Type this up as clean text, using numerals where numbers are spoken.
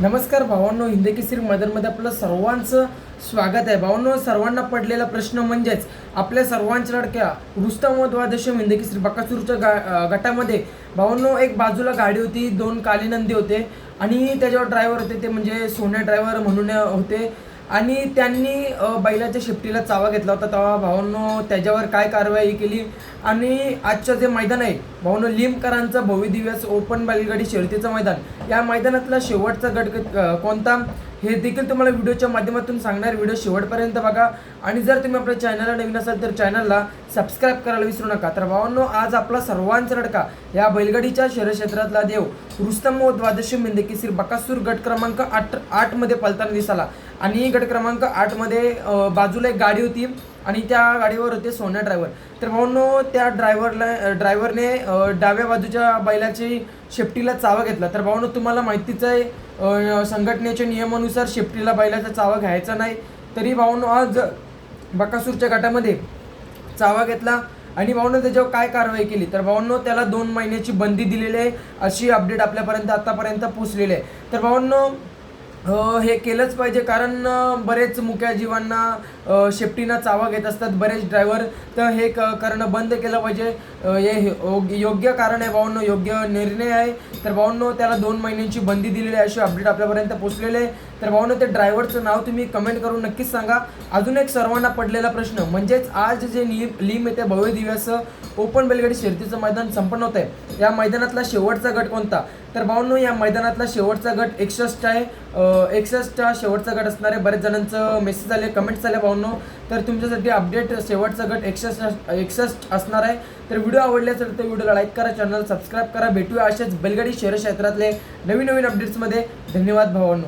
नमस्कार भावांनो, हिंदकेसरी मैदानमध्ये आपलं सर्वांचं स्वागत आहे. भावांनो, सर्वांना पडलेला प्रश्न म्हणजेच आपल्या सर्वांच्या लडक्या रुस्तम व द्वादशम हिंदकेसरी बकासूरच्या गटामध्ये भावांनो एक बाजूला गाडी होती, दोन कालीनंदी होते आणि त्याच्यावर ड्रायव्हर होते, ते म्हणजे सोन्या ड्रायव्हर म्हणून होते आणि त्यांनी बैलाच्या शेपटीला चावा घेतला होता. तेव्हा भावांनो त्याच्यावर काय कारवाई केली आणि आजचं जे मैदान आहे भावांनो, लिमकरांचं भव्यदिव्य ओपन बैलगाडी शर्यतीचं मैदान, या मैदानातला शेवटचा गट कोणता हे देखील तुम्हाला व्हिडिओच्या माध्यमातून सांगणार. व्हिडिओ शेवटपर्यंत बघा आणि जर तुम्ही आपल्या चॅनलला नवीन असाल तर चॅनलला सबस्क्राईब करायला विसरू नका. तर भावांनो, आज आपला सर्वांचा लडका या बैलगाडीच्या शर्यत क्षेत्रातला देव रुस्तम व द्वादशम हिंदकेसरी बकासूर गट क्रमांक 8 मध्ये पळताना दिसाला आणि गट क्रमांक 8 मध्ये बाजूला एक गाडी होती आणि त्या गाडीवर होते सोन्या ड्रायव्हर. तर भावांनो, त्या ड्रायव्हरने डाव्या बाजूच्या बैलाची शेपटीला चावा घेतला. तर भावांनो, तुम्हाला माहितीच आहे संघटनेच्या नियमानुसार शेपटीला बैलाचा चावा घ्यायचा नाही. तरी भावांनो, आज बकासूरच्या गटामध्ये चावा घेतला आणि भावांनो त्याच्यावर काय कारवाई केली. तर भावांनो, त्याला 2 महिन्याची बंदी दिलेली आहे, अशी अपडेट आपल्यापर्यंत आतापर्यंत पोचलेली आहे. तर भावांनो, हे केलंच पाहिजे, कारण बरेच मुक्या जीवांना शेपटीनं चावा घेत असतात बरेच ड्रायव्हर. तर हे करणं बंद केलं पाहिजे. हे योग्य कारण आहे भावांनो, योग्य निर्णय आहे. तर भावांनो, त्याला 2 महिन्यांची बंदी दिलेली आहे, अशी अपडेट आपल्यापर्यंत पोचलेली आहे. तर भावांनो, ते ड्रायव्हरचं नाव तुम्ही कमेंट करून नक्कीच सांगा. अजून एक सर्वांना पडलेला प्रश्न म्हणजेच आज जे लीम येते भव्य दिव्याचं ओपन बैलगाडी शर्यतीचं मैदान संपन्न होत आहे, या मैदानातला शेवटचा गट कोणता. तर भावांनो, या मैदानातला शेवटचा गट 61 आहे. 61 हा शेवटचा गट असणार आहे. बरेच जणांचं मेसेज आले, कमेंट्स आले भावांनो. तर तुमच्यासाठी अपडेट शेवटचा गट 61 असणार आहे. तर व्हिडिओ आवडले असेल तर व्हिडिओला लाईक करा, चॅनल सबस्क्राईब करा. भेटूया अशाच बैलगाडी शर्यत क्षेत्रातले नवीन अपडेट्समध्ये. धन्यवाद भावांनो.